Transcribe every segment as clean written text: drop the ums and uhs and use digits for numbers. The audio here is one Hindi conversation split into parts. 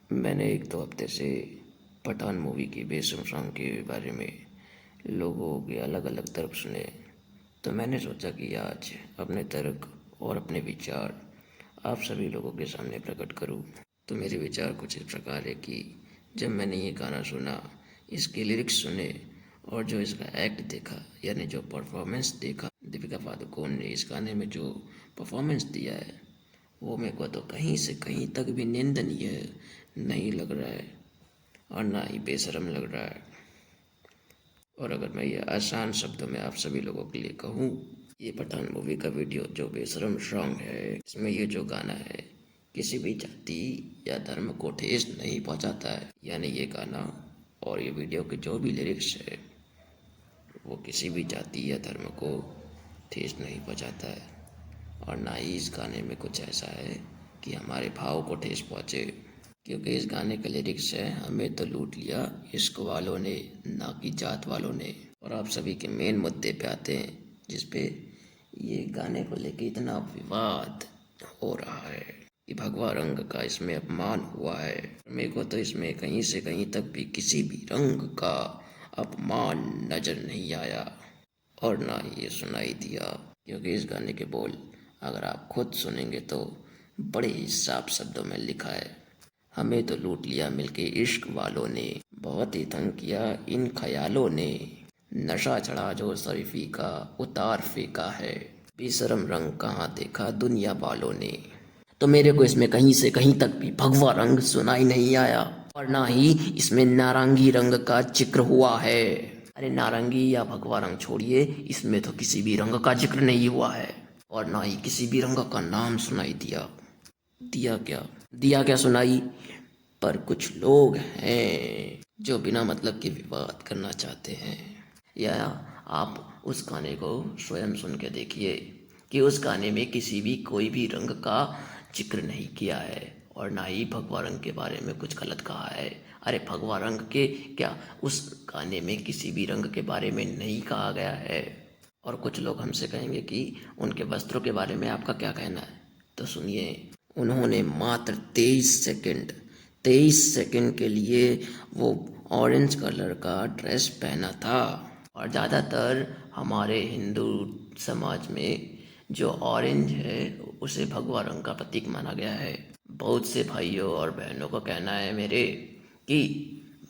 मैंने एक दो हफ्ते से पठान मूवी की बेसम सॉन्ग के बारे में लोगों के अलग अलग तर्क सुने। तो मैंने सोचा कि आज अपने तर्क और अपने विचार आप सभी लोगों के सामने प्रकट करूं। तो मेरे विचार कुछ इस प्रकार है कि जब मैंने ये गाना सुना, इसके लिरिक्स सुने और जो इसका एक्ट देखा, यानी जो परफॉर्मेंस देखा, दीपिका पादुकोण ने इस गाने में जो परफॉर्मेंस दिया है, वो मेरे को तो कहीं से कहीं तक भी निंदनीय नहीं लग रहा है और ना ही बेशर्म लग रहा है। और अगर मैं ये आसान शब्दों में आप सभी लोगों के लिए कहूँ, ये पठान मूवी का वीडियो जो बेशर्म सॉन्ग है, इसमें ये जो गाना है किसी भी जाति या धर्म को ठेस नहीं पहुंचाता है। यानी ये गाना और ये वीडियो के जो भी लिरिक्स है वो किसी भी जाति या धर्म को ठेस नहीं पहुंचाता है। और ना ही इस गाने में कुछ ऐसा है कि हमारे भाव को ठेस पहुंचे, क्योंकि इस गाने का लिरिक्स है, हमें तो लूट लिया इश्क वालों ने, ना कि जात वालों ने। और आप सभी के मेन मुद्दे पे आते हैं, जिसपे ये गाने को लेके इतना विवाद हो रहा है कि भगवा रंग का इसमें अपमान हुआ है। मेरे को तो इसमें कहीं से कहीं तक भी किसी भी रंग का अपमान नजर नहीं आया और ना ही ये सुनाई दिया, क्योंकि इस गाने के बोल अगर आप खुद सुनेंगे तो बड़े ही साफ शब्दों में लिखा है, हमें तो लूट लिया मिलके इश्क वालों ने, बहुत ही तंग किया इन ख्यालों ने, नशा चढ़ा जो शरीफी का उतार फेंका है, बेशरम रंग कहाँ देखा दुनिया वालों ने। तो मेरे को इसमें कहीं से कहीं तक भी भगवा रंग सुनाई नहीं आया और ना ही इसमें नारंगी रंग का जिक्र हुआ है। अरे नारंगी या भगवा रंग छोड़िए, इसमें तो किसी भी रंग का जिक्र नहीं हुआ है और ना ही किसी भी रंग का नाम सुनाई दिया। दिया क्या सुनाई, पर कुछ लोग हैं जो बिना मतलब के विवाद करना चाहते हैं। या आप उस गाने को स्वयं सुन के देखिए कि उस गाने में किसी भी कोई भी रंग का जिक्र नहीं किया है और ना ही भगवा रंग के बारे में कुछ गलत कहा है। अरे भगवा रंग के क्या, उस गाने में किसी भी रंग के बारे में नहीं कहा गया है। और कुछ लोग हमसे कहेंगे कि उनके वस्त्रों के बारे में आपका क्या कहना है, तो सुनिए, उन्होंने मात्र 23 सेकंड के लिए वो ऑरेंज कलर का ड्रेस पहना था। और ज़्यादातर हमारे हिंदू समाज में जो ऑरेंज है उसे भगवा रंग का प्रतीक माना गया है। बहुत से भाइयों और बहनों का कहना है मेरे कि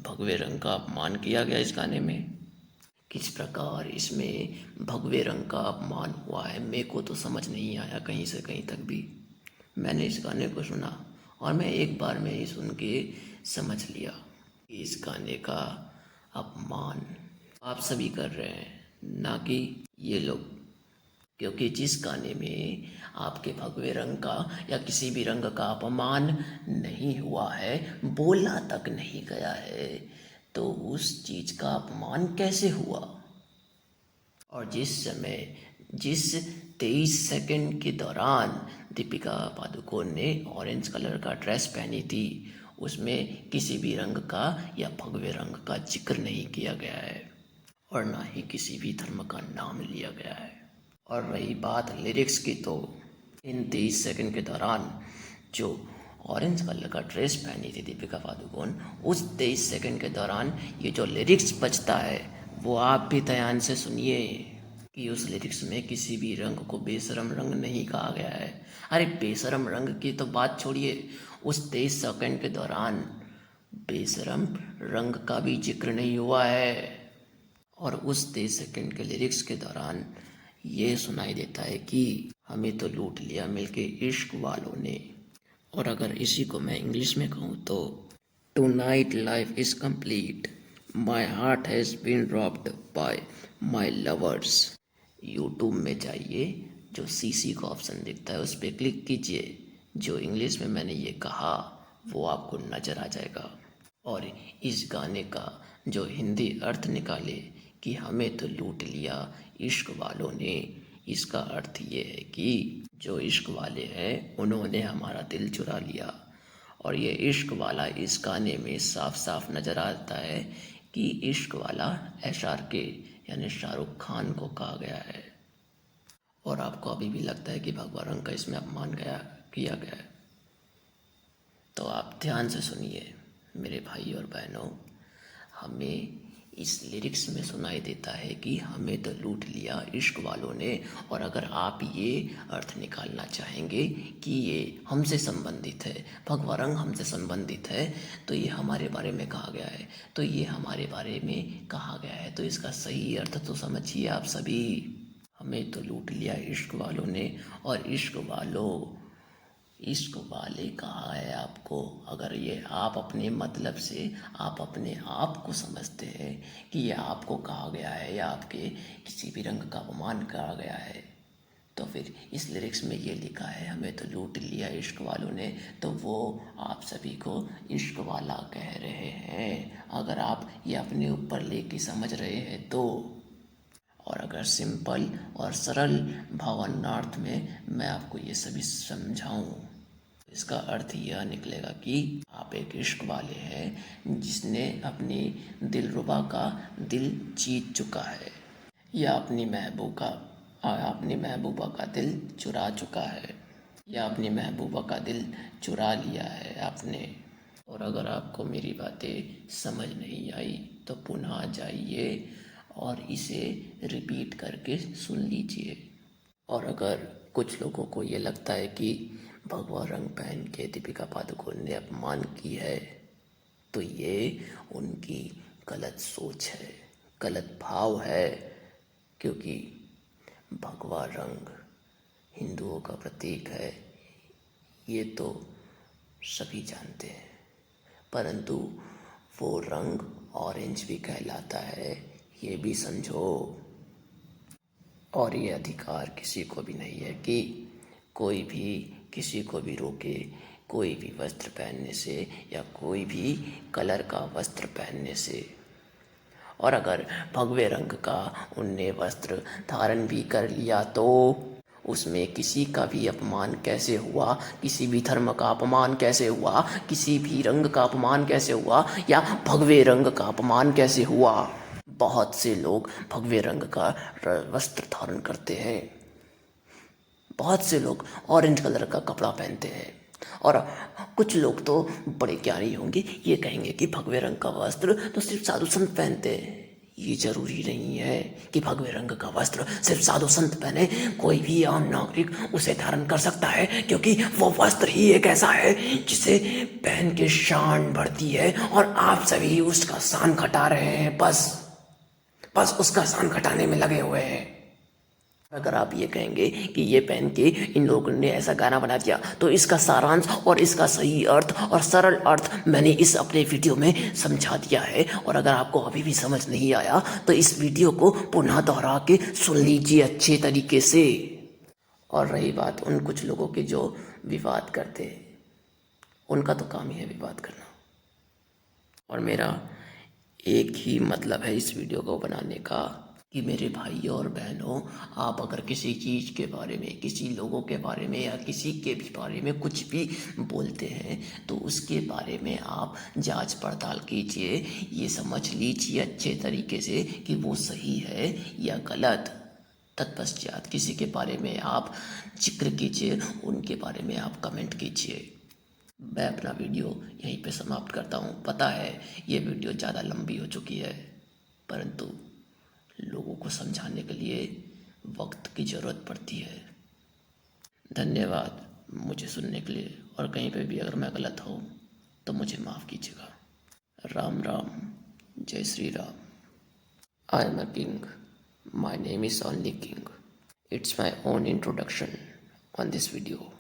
भगवे रंग का अपमान किया गया इस गाने में। किस प्रकार इसमें भगवे रंग का अपमान हुआ है, मेरे को तो समझ नहीं आया कहीं से कहीं तक भी। मैंने इस गाने को सुना और मैं एक बार में ही सुन के समझ लिया कि इस गाने का अपमान आप सभी कर रहे हैं, ना कि ये लोग। क्योंकि जिस गाने में आपके भगवे रंग का या किसी भी रंग का अपमान नहीं हुआ है, बोला तक नहीं गया है, तो उस चीज़ का अपमान कैसे हुआ। और जिस 23 सेकंड के दौरान दीपिका पादुकोण ने ऑरेंज कलर का ड्रेस पहनी थी, उसमें किसी भी रंग का या भगवे रंग का जिक्र नहीं किया गया है और ना ही किसी भी धर्म का नाम लिया गया है। और रही बात लिरिक्स की, तो इन 23 सेकंड के दौरान जो ऑरेंज कलर का ड्रेस पहनी थी दीपिका पादुकोण, उस 23 सेकंड के दौरान ये जो लिरिक्स बजता है वो आप भी ध्यान से सुनिए कि उस लिरिक्स में किसी भी रंग को बेशरम रंग नहीं कहा गया है। अरे बेशरम रंग की तो बात छोड़िए, उस 23 सेकंड के दौरान बेशरम रंग का भी जिक्र नहीं हुआ है। और उस 23 सेकंड के लिरिक्स के दौरान ये सुनाई देता है कि हमें तो लूट लिया मिलके इश्क वालों ने। और अगर इसी को मैं इंग्लिश में कहूँ तो tonight life is complete, my heart has been robbed by my lovers. YouTube में जाइए, जो सीसी का ऑप्शन दिखता है उस पर क्लिक कीजिए, जो इंग्लिश में मैंने ये कहा वो आपको नज़र आ जाएगा। और इस गाने का जो हिंदी अर्थ निकाले कि हमें तो लूट लिया इश्क वालों ने, इसका अर्थ ये है कि जो इश्क वाले हैं उन्होंने हमारा दिल चुरा लिया। और ये इश्क वाला इस गाने में साफ साफ नज़र आता है कि इश्क वाला SRK यानी शाहरुख खान को कहा गया है। और आपको अभी भी लगता है कि भगवा रंग का इसमें अपमान किया गया है। तो आप ध्यान से सुनिए मेरे भाई और बहनों, हमें इस लिरिक्स में सुनाई देता है कि हमें तो लूट लिया इश्क वालों ने। और अगर आप ये अर्थ निकालना चाहेंगे कि ये हमसे संबंधित है, भगवा रंग हमसे संबंधित है, तो ये हमारे बारे में कहा गया है, तो ये हमारे बारे में कहा गया है, तो इसका सही अर्थ तो समझिए आप सभी। हमें तो लूट लिया इश्क वालों ने, और इश्क वाले कहा है आपको। अगर ये आप अपने मतलब से आप अपने आप को समझते हैं कि ये आपको कहा गया है या आपके किसी भी रंग का अपमान करा गया है, तो फिर इस लिरिक्स में ये लिखा है हमें तो लूट लिया इश्क वालों ने, तो वो आप सभी को इश्क वाला कह रहे हैं। अगर आप ये अपने ऊपर लेके समझ रहे हैं तो। और अगर सिंपल और सरल भावनार्थ में मैं आपको ये सभी समझाऊं, इसका अर्थ यह निकलेगा कि आप एक इश्क वाले हैं जिसने अपनी दिलरुबा का दिल जीत चुका है, या अपनी महबूबा का दिल चुरा चुका है, या अपनी महबूबा का दिल चुरा लिया है आपने। और अगर आपको मेरी बातें समझ नहीं आई तो पुनः जाइए और इसे रिपीट करके सुन लीजिए। और अगर कुछ लोगों को ये लगता है कि भगवा रंग पहन के दीपिका पादुकोण ने अपमान की है, तो ये उनकी गलत सोच है, गलत भाव है। क्योंकि भगवा रंग हिंदुओं का प्रतीक है, ये तो सभी जानते हैं, परंतु वो रंग ऑरेंज भी कहलाता है, ये भी समझो। और ये अधिकार किसी को भी नहीं है कि कोई भी किसी को भी रोके कोई भी वस्त्र पहनने से या कोई भी कलर का वस्त्र पहनने से। और अगर भगवे रंग का उनने वस्त्र धारण भी कर लिया तो उसमें किसी का भी अपमान कैसे हुआ, किसी भी धर्म का अपमान कैसे हुआ, किसी भी रंग का अपमान कैसे हुआ, या भगवे रंग का अपमान कैसे हुआ। बहुत से लोग भगवे रंग का वस्त्र धारण करते हैं, बहुत से लोग ऑरेंज कलर का कपड़ा पहनते हैं, और कुछ लोग तो बड़े ज्ञानी होंगे, ये कहेंगे कि भगवे रंग का वस्त्र तो सिर्फ साधु संत पहनते हैं। ये जरूरी नहीं है कि भगवे रंग का वस्त्र सिर्फ साधु संत पहने, कोई भी आम नागरिक उसे धारण कर सकता है, क्योंकि वो वस्त्र ही एक ऐसा है जिसे पहन के शान बढ़ती है, और आप सभी उसका शान घटा रहे हैं, बस उसका शान घटाने में लगे हुए हैं। अगर आप ये कहेंगे कि ये पहन के इन लोगों ने ऐसा गाना बना दिया, तो इसका सारांश और इसका सही अर्थ और सरल अर्थ मैंने इस अपने वीडियो में समझा दिया है। और अगर आपको अभी भी समझ नहीं आया तो इस वीडियो को पुनः दोहरा के सुन लीजिए अच्छे तरीके से। और रही बात उन कुछ लोगों की जो विवाद करते, उनका तो काम ही है विवाद करना, और मेरा एक ही मतलब है इस वीडियो को बनाने का कि मेरे भाई और बहनों, आप अगर किसी चीज़ के बारे में, किसी लोगों के बारे में या किसी के भी बारे में कुछ भी बोलते हैं, तो उसके बारे में आप जांच पड़ताल कीजिए, ये समझ लीजिए अच्छे तरीके से कि वो सही है या गलत। तत्पश्चात किसी के बारे में आप जिक्र कीजिए, उनके बारे में आप कमेंट कीजिए। मैं अपना वीडियो यहीं पे समाप्त करता हूँ। पता है ये वीडियो ज़्यादा लंबी हो चुकी है, परंतु लोगों को समझाने के लिए वक्त की ज़रूरत पड़ती है। धन्यवाद मुझे सुनने के लिए, और कहीं पे भी अगर मैं गलत हूँ तो मुझे माफ़ कीजिएगा। राम राम, जय Shri Ram. I am a king, my name is only king. It's my own introduction on this video.